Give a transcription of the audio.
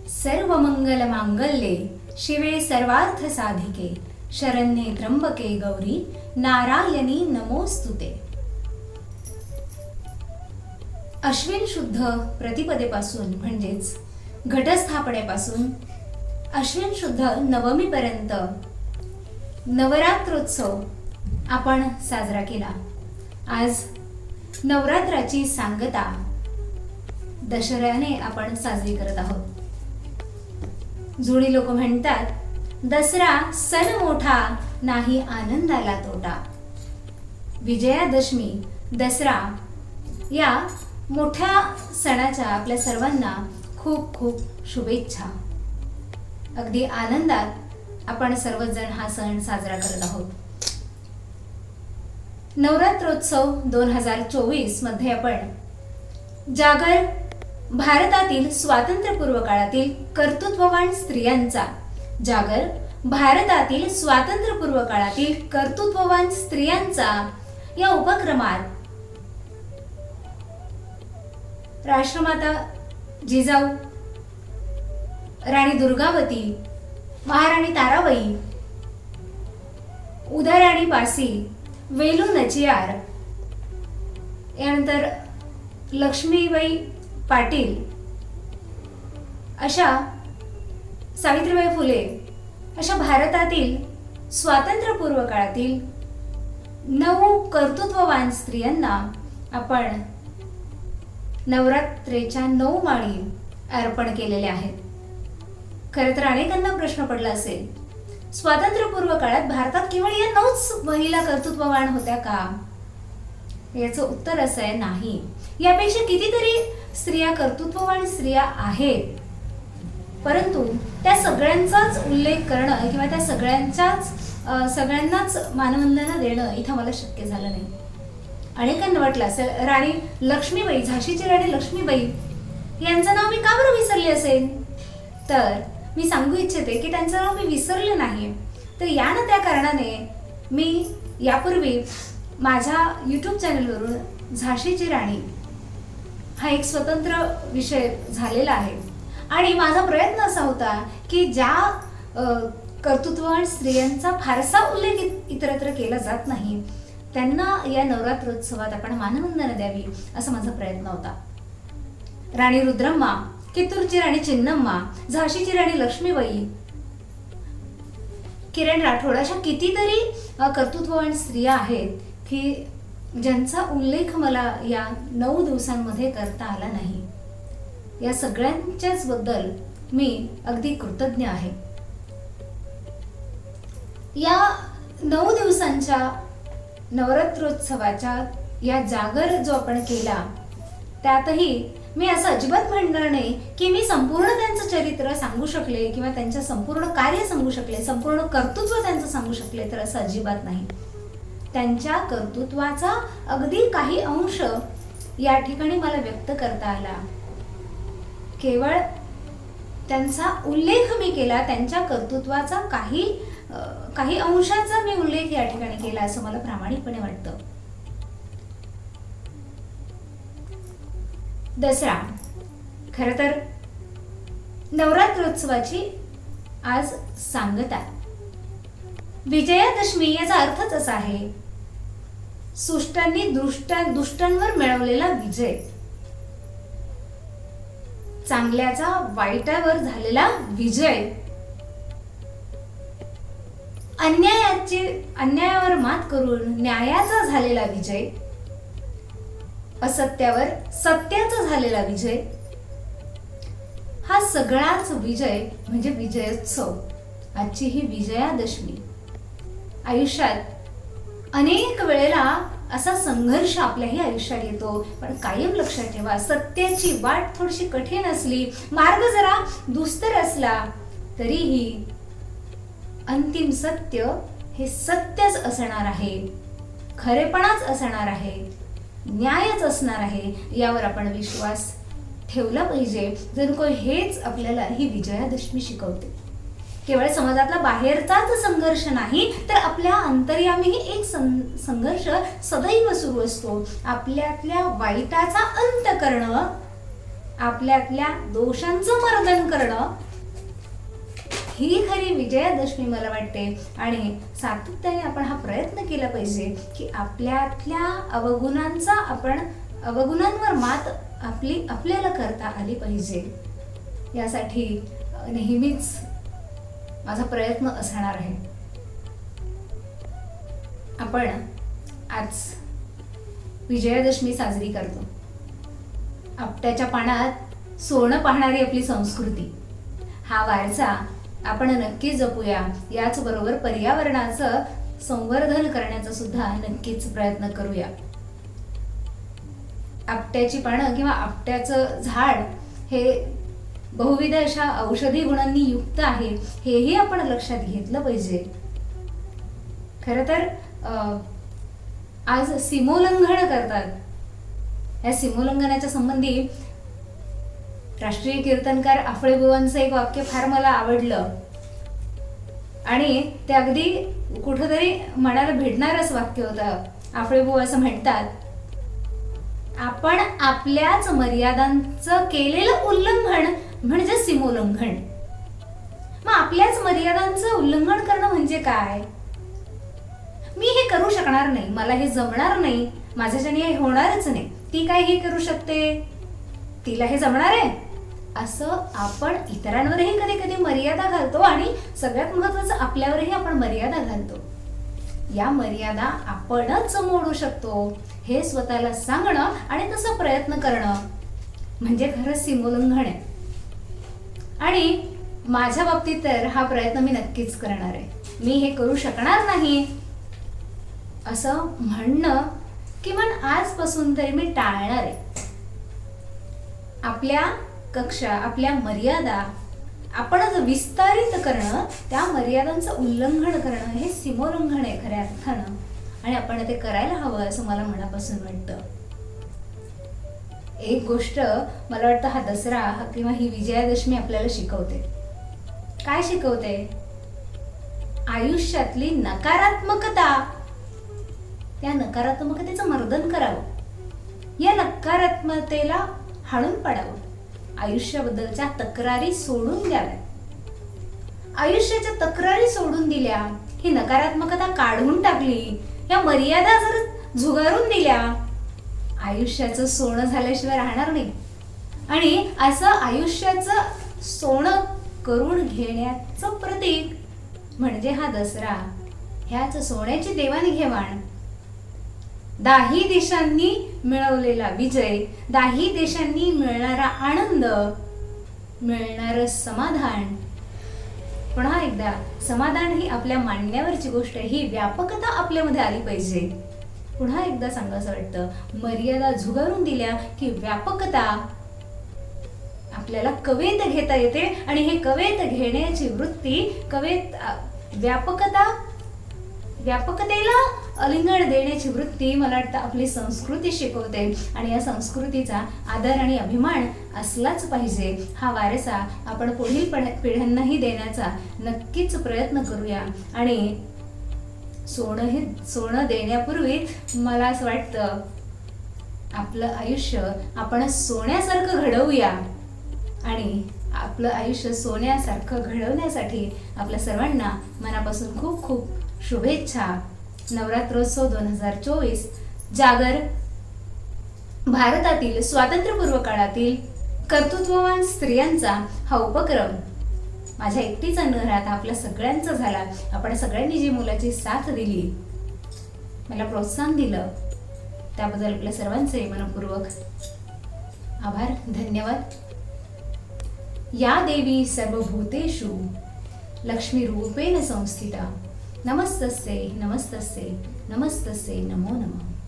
सर्वमंगल मांगल्ये शिवे सर्वार्थ साधिके शरण्ये त्र्यंबके गौरी नारायणी नमोस्तुते। अश्विन शुद्ध प्रतिपदेपासून म्हणजेच घटस्थापनेपासून अश्विन शुद्ध नवमीपर्यंत नवरात्रोत्सव आपण साजरा केला। आज नवरात्राची सांगता दसऱ्याने आपण साजरी करत आहोत। जुनी लोक म्हणतात, दसरा सण मोठा नाही आनंदाला तोटा। विजयादशमी दसरा या मोठ्या सणाच्या आपल्या सर्वांना खूप खूप शुभेच्छा। अगदी आनंदात आपण सर्वजण हा सण साजरा करत आहोत। नवरात्रोत्सव 2024 मध्ये आपण जागर भारतातील स्वातंत्र्यपूर्व काळातील कर्तृत्ववान स्त्रियांचा जागर भारतातील स्वातंत्र्यपूर्व काळातील कर्तृत्ववान स्त्रियांचा या उपक्रमात राष्ट्रमाता जिजाऊ, राणी दुर्गावती, महाराणी ताराबाई, उदाराणी पासी, वेलू नचियार, यानंतर लक्ष्मीबाई पाटील, अशा सावित्रीबाई फुले, अशा भारतातील स्वातंत्र्यपूर्व काळातील 9 कर्तृत्ववान स्त्रियांना आपण नवरात्रीच्या 9 माळी अर्पण केलेले आहेत। खरं तर अनेकांना प्रश्न पडला असेल, स्वातंत्र्यपूर्व काळात भारतात केवळ या 9च महिला कर्तृत्ववान होत्या का? याचं उत्तर असं आहे, नाही। यापेक्षा कितीतरी स्त्रिया कर्तृत्ववान स्त्रिया आहेत, परंतु त्या सगळ्यांचाच उल्लेख करणं किंवा त्या सगळ्यांनाच मानवंदना देणं इथं मला शक्य झालं नाही। अनेकांना वाटलं असेल, राणी लक्ष्मीबाई, झाशीची राणी लक्ष्मीबाई यांचं नाव मी का बरं विसरले असेल? तर मी सांगू इच्छिते की त्यांचं नाव मी विसरले नाही, तर या ना त्या कारणाने मी यापूर्वी माझ्या यूट्यूब चॅनलवरून झाशीची राणी हा एक स्वतंत्र विषय झालेला आहे आणि माझा प्रयत्न असा होता की ज्या कर्तृत्ववान स्त्रियांचा फारसा उल्लेख इतरत्र केला जात नाही त्यांना या नवरात्रोत्सवात आपण मानवंदना द्यावी, असा माझा प्रयत्न होता। राणी रुद्रम्मा, कित्तूरची राणी चिन्नम्मा, झाशीची राणी लक्ष्मीबाई, किरण राठोड, अशा कितीतरी कर्तृत्ववान स्त्रिया आहेत की ज्यांचा उल्लेख मला या 9 दिवसांमध्ये करता आला नाही। या सगळ्यांच्याच बद्दल मी अगदी कृतज्ञ आहे। या 9 दिवसांच्या नवरात्रोत्सवाच्या या जागर जो आपण केला, त्यातही मी असं अजिबात म्हणणार नाही की मी संपूर्ण त्यांचं चरित्र सांगू शकले किंवा त्यांचं संपूर्ण कार्य सांगू शकले, संपूर्ण कर्तृत्व त्यांचं सांगू शकले, तर असं अजिबात नाही। त्यांच्या कर्तृत्वाचा अगदी काही अंश या ठिकाणी मला व्यक्त करता आला। केवळ त्यांचा उल्लेख मी केला, त्यांच्या कर्तृत्वाचा काही अंशाचा मी उल्लेख या ठिकाणी केला, असं मला प्रामाणिकपणे वाटतं। दसरा, खरं तर नवरात्रोत्सवाची आज सांगता। विजयादशमी याचा अर्थच असा आहे, सुष्टांनी दुष्टांवर मिळवलेला विजय, चांगल्याचा वाईटावर झालेला विजय, अन्यायावर मात करून न्यायाचा झालेला विजय, असत्यावर सत्याचा झालेला विजय, हा सगळाच विजय म्हणजे विजयोत्सव। आजची ही विजयादशमी आयुष्यात अनेक वेळेला असा संघर्ष आपल्याही आयुष्यात येतो, पण कायम लक्षात ठेवा, सत्याची वाट थोडीशी कठीण असली, मार्ग जरा दुस्तर असला, तरीही अंतिम सत्य हे सत्यच असणार आहे, खरेपणाच असणार आहे, न्यायच असणार आहे, यावर आपण विश्वास ठेवला पाहिजे। जणू हेच आपल्याला ही विजयादशमी शिकवते। केवळ समाजातला बाहेरचाच संघर्ष नाही, तर आपल्या अंतर्यामीही एक संघर्ष सदैव सुरू असतो। आपल्यातल्या वाईटाचा अंत करणं आपल्यातल्या दोषांचं मर्दन करणं ही खरी विजयादशमी मला वाटते. आणि सातत्याने आपण हा प्रयत्न केला पाहिजे की आपल्यातल्या अवगुणांवर मात आपल्याला करता आली पाहिजे. यासाठी नेहमीच माझा प्रयत्न असणार आहे. आपण आज विजयादशमी साजरी करतो. आपट्याच्या पानात सोनं पाहणारी आपली संस्कृती, हा वारसा आपण नक्की जपूया. याच बरोबर पर्यावरणाचं संवर्धन करण्याचा सुद्धा नक्कीच प्रयत्न करूया. आपट्याची पानं किंवा आपट्याचं झाड हे बहुविध अशा औषधी गुणांनी युक्त आहे, हेही आपण लक्षात घेतलं पाहिजे. खरं तर आज सीमोल्लंघन करतात. या सीमोल्लंघनाच्या संबंधी राष्ट्रीय कीर्तनकार आफळेबुवांचं एक वाक्य फार मला आवडलं आणि ते अगदी कुठंतरी मनाला भिडणारच वाक्य होतं. आफळेबुवा असं म्हणतात, आपण आपल्याच मर्यादांचं केलेलं उल्लंघन म्हणजे सीमोल्लंघन. मग आपल्याच मर्यादांचं उल्लंघन करणं म्हणजे काय? मी हे करू शकणार नाही, मला हे जमणार नाही, माझ्याच्याने हे होणारच नाही, ती काय हे करू शकते, तिला हे जमणार आहे, असं आपण इतरांवरही कधी कधी मर्यादा घालतो. आणि सगळ्यात महत्वाचं, आपल्यावरही आपण मर्यादा घालतो. या मर्यादा आपणच मोडू शकतो हे स्वतःला सांगणं आणि तसा प्रयत्न करणं म्हणजे खरंच सीमोल्लंघन आहे. आणि माझ्या बाबतीत तर हा प्रयत्न मी नक्कीच करणार आहे. मी हे करू शकणार नाही असं म्हणणं किमान आजपासून तरी मी टाळणार आहे. आपल्या कक्षा, आपल्या मर्यादा आपणच विस्तारित करणं, त्या मर्यादांचं उल्लंघन करणं हे सीमोल्लंघन आहे खऱ्या अर्थानं. आणि आपण ते करायला हवं असं मला मनापासून वाटतं. एक गोष्ट मला वाटतं हा दसरा किंवा ही विजयादशमी आपल्याला शिकवते. काय शिकवते? आयुष्यातली नकारात्मकता, त्या नकारात्मकतेचं मर्दन करावं, या नकारात्मकतेला हाणून पाडावं, आयुष्याबद्दलच्या तक्रारी सोडून द्याव्या. आयुष्याच्या तक्रारी सोडून दिल्या, ही नकारात्मकता काढून टाकली, या मर्यादा जर झुगारून दिल्या, आयुष्याचं सोनं झाल्याशिवाय राहणार नाही. आणि असं आयुष्याचं सोनं करून घेण्याचं प्रतीक म्हणजे हा दसरा. ह्याच सोन्याची देवाणघेवाण, दाही देशांनी मिळवलेला विजय, दाही देशांनी मिळणारा आनंद, मिळणारं समाधान. पुन्हा एकदा, समाधान ही आपल्या मांडण्यावरची गोष्ट, ही व्यापकता आपल्यामध्ये आली पाहिजे. पुन्हा एकदा सांगायचं वाटतं, मर्यादा झुगारून दिल्या की व्यापकता आपल्याला कवेत घेता येते. आणि हे कवेत घेण्याची वृत्ती, व्यापकतेला आलिंगन देण्याची वृत्ती मला वाटतं आपली संस्कृती शिकवते. आणि या संस्कृतीचा आदर आणि अभिमान असलाच पाहिजे. हा वारसा आपण पुढील पिढ्यांनाही देण्याचा नक्कीच प्रयत्न करूया. आणि सोनं देण्यापूर्वी मला असं वाटतं, आपलं आयुष्य आपण सोन्यासारखं घडवूया. आणि आपलं आयुष्य सोन्यासारखं घडवण्यासाठी आपल्या सर्वांना मनापासून खूप खूप शुभेच्छा. नवरात्रोत्सव 2024 जागर भारतातील स्वातंत्र्यपूर्व काळातील कर्तृत्ववान स्त्रियांचा हा उपक्रम माझ्या एकटीचा न राहता आपल्या सगळ्यांचा झाला. आपण सगळ्यांनी जी मुलाची साथ दिली, मला प्रोत्साहन दिलं, त्याबद्दल आपल्या सर्वांचे मनपूर्वक आभार, धन्यवाद. या देवी सर्वभूतेषु लक्ष्मी रूपेण संस्थिता. नमस्तस्यै नमस्तस्यै नमस्तस्यै नमो नमः.